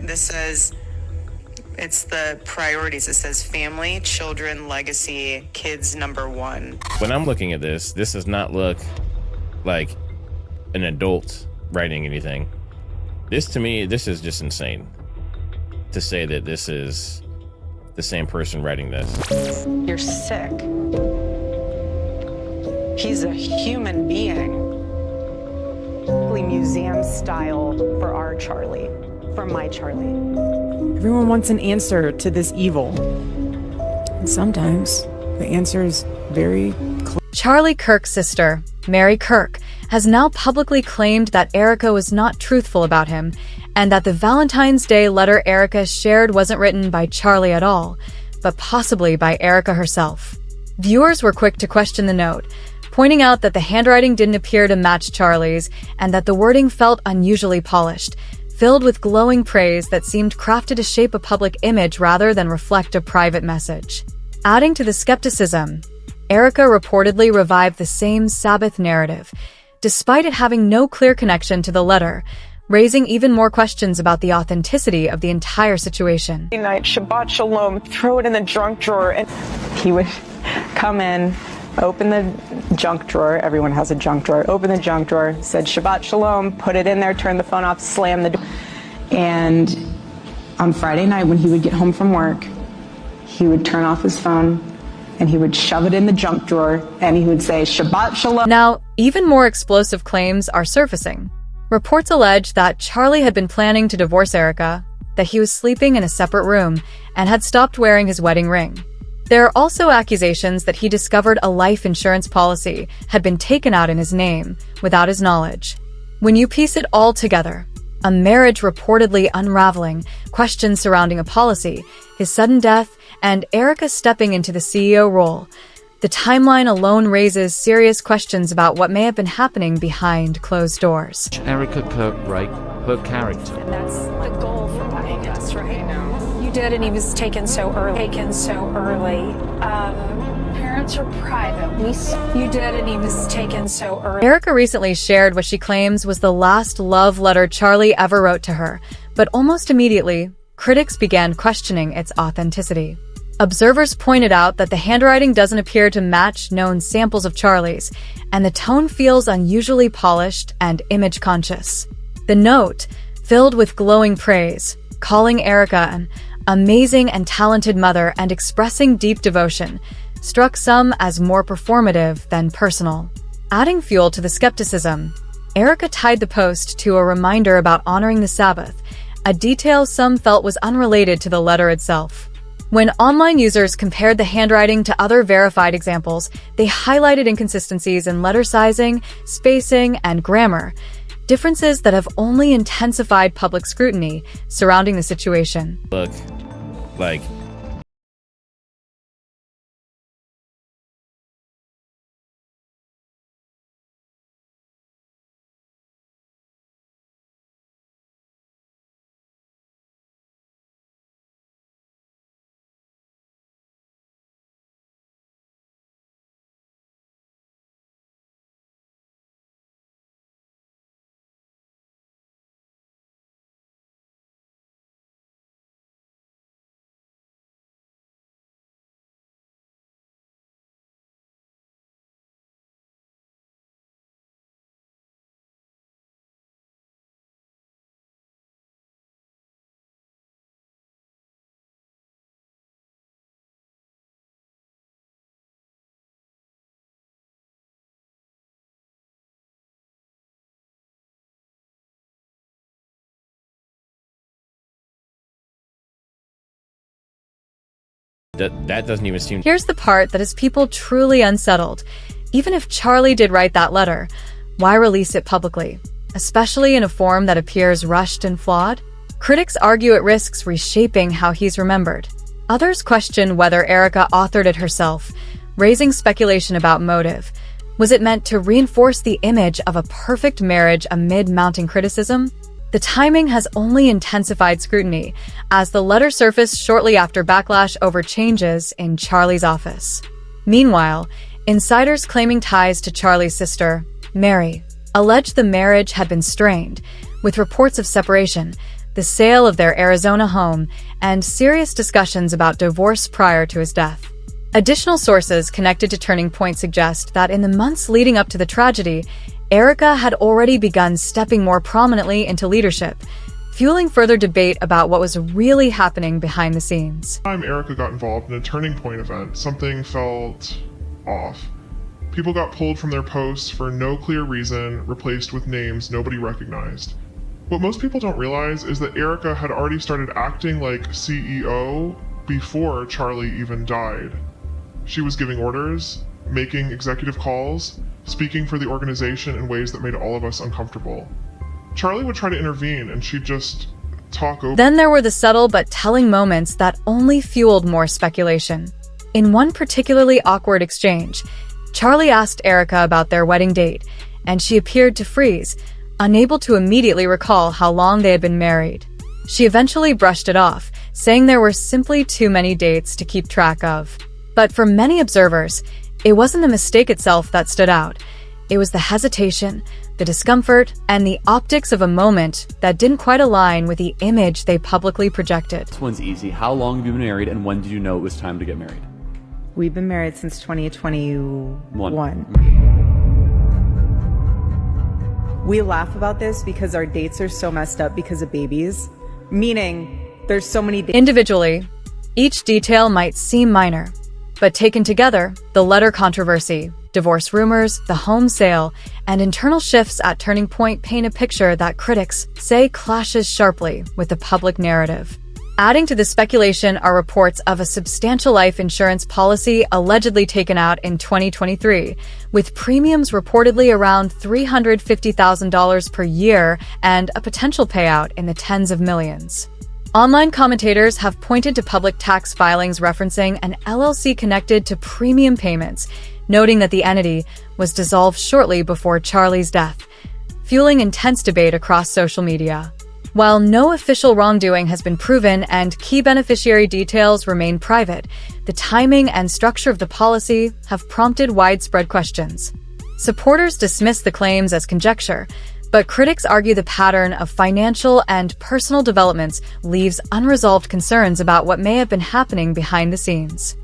this says, it's the priorities. It says family, children, legacy, kids number one. When I'm looking at this does not look like an adult writing anything. To me, this is just insane to say that this is the same person writing this. You're sick. He's a human being. Museum style for our Charlie, for my Charlie. Everyone wants an answer to this evil. And sometimes the answer is very clear. Charlie Kirk's sister, Mary Kirk, has now publicly claimed that Erica was not truthful about him, and that the Valentine's Day letter Erica shared wasn't written by Charlie at all, but possibly by Erica herself. Viewers were quick to question the note, pointing out that the handwriting didn't appear to match Charlie's and that the wording felt unusually polished, filled with glowing praise that seemed crafted to shape a public image rather than reflect a private message. Adding to the skepticism, Erica reportedly revived the same Sabbath narrative, despite it having no clear connection to the letter, raising even more questions about the authenticity of the entire situation. Night, Shabbat Shalom, throw it in the junk drawer, and he would come in, open the junk drawer. Everyone has a junk drawer. Open the junk drawer, said Shabbat Shalom, put it in there, turn the phone off, slam the door. And on Friday night when he would get home from work, he would turn off his phone and he would shove it in the junk drawer and he would say Shabbat Shalom. Now, even more explosive claims are surfacing. Reports allege that Charlie had been planning to divorce Erica, that he was sleeping in a separate room, and had stopped wearing his wedding ring. There are also accusations that he discovered a life insurance policy had been taken out in his name without his knowledge. When you piece it all together, a marriage reportedly unraveling, questions surrounding a policy, his sudden death, and Erica stepping into the CEO role, the timeline alone raises serious questions about what may have been happening behind closed doors. Erica Kirk write her character. And that's the goal for buying us, right? You did, and he was taken so early. Parents are private. You did, and he was taken so early. Erica recently shared what she claims was the last love letter Charlie ever wrote to her, but almost immediately, critics began questioning its authenticity. Observers pointed out that the handwriting doesn't appear to match known samples of Charlie's, and the tone feels unusually polished and image-conscious. The note, filled with glowing praise, calling Erica an amazing and talented mother and expressing deep devotion, struck some as more performative than personal. Adding fuel to the skepticism, Erica tied the post to a reminder about honoring the Sabbath, a detail some felt was unrelated to the letter itself. When online users compared the handwriting to other verified examples, they highlighted inconsistencies in letter sizing, spacing, and grammar, differences that have only intensified public scrutiny surrounding the situation. Look like that doesn't even seem. Here's the part that has people truly unsettled. Even if Charlie did write that letter, why release it publicly, especially in a form that appears rushed and flawed? Critics argue it risks reshaping how he's remembered. Others question whether Erica authored it herself, raising speculation about motive. Was it meant to reinforce the image of a perfect marriage amid mounting criticism? The timing has only intensified scrutiny, as the letter surfaced shortly after backlash over changes in Charlie's office. Meanwhile, insiders claiming ties to Charlie's sister, Mary, alleged the marriage had been strained, with reports of separation, the sale of their Arizona home, and serious discussions about divorce prior to his death. Additional sources connected to Turning Point suggest that in the months leading up to the tragedy, Erica had already begun stepping more prominently into leadership, fueling further debate about what was really happening behind the scenes. Time Erica got involved in a Turning Point event, something felt off. People got pulled from their posts for no clear reason, replaced with names nobody recognized. What most people don't realize is that Erica had already started acting like CEO before Charlie even died. She was giving orders, making executive calls, speaking for the organization in ways that made all of us uncomfortable. Charlie would try to intervene and she'd just talk over. Then there were the subtle but telling moments that only fueled more speculation. In one particularly awkward exchange, Charlie asked Erica about their wedding date, and she appeared to freeze, unable to immediately recall how long they had been married. She eventually brushed it off, saying there were simply too many dates to keep track of. But for many observers, it wasn't the mistake itself that stood out. It was the hesitation, the discomfort, and the optics of a moment that didn't quite align with the image they publicly projected. This one's easy. How long have you been married, and when did you know it was time to get married? We've been married since 2021. We laugh about this because our dates are so messed up because of babies. Meaning, there's so many dates. Individually, each detail might seem minor, but taken together, the letter controversy, divorce rumors, the home sale, and internal shifts at Turning Point paint a picture that critics say clashes sharply with the public narrative. Adding to the speculation are reports of a substantial life insurance policy allegedly taken out in 2023, with premiums reportedly around $350,000 per year and a potential payout in the tens of millions. Online commentators have pointed to public tax filings referencing an LLC connected to premium payments, noting that the entity was dissolved shortly before Charlie's death, fueling intense debate across social media. While no official wrongdoing has been proven and key beneficiary details remain private, the timing and structure of the policy have prompted widespread questions. Supporters dismiss the claims as conjecture, but critics argue the pattern of financial and personal developments leaves unresolved concerns about what may have been happening behind the scenes.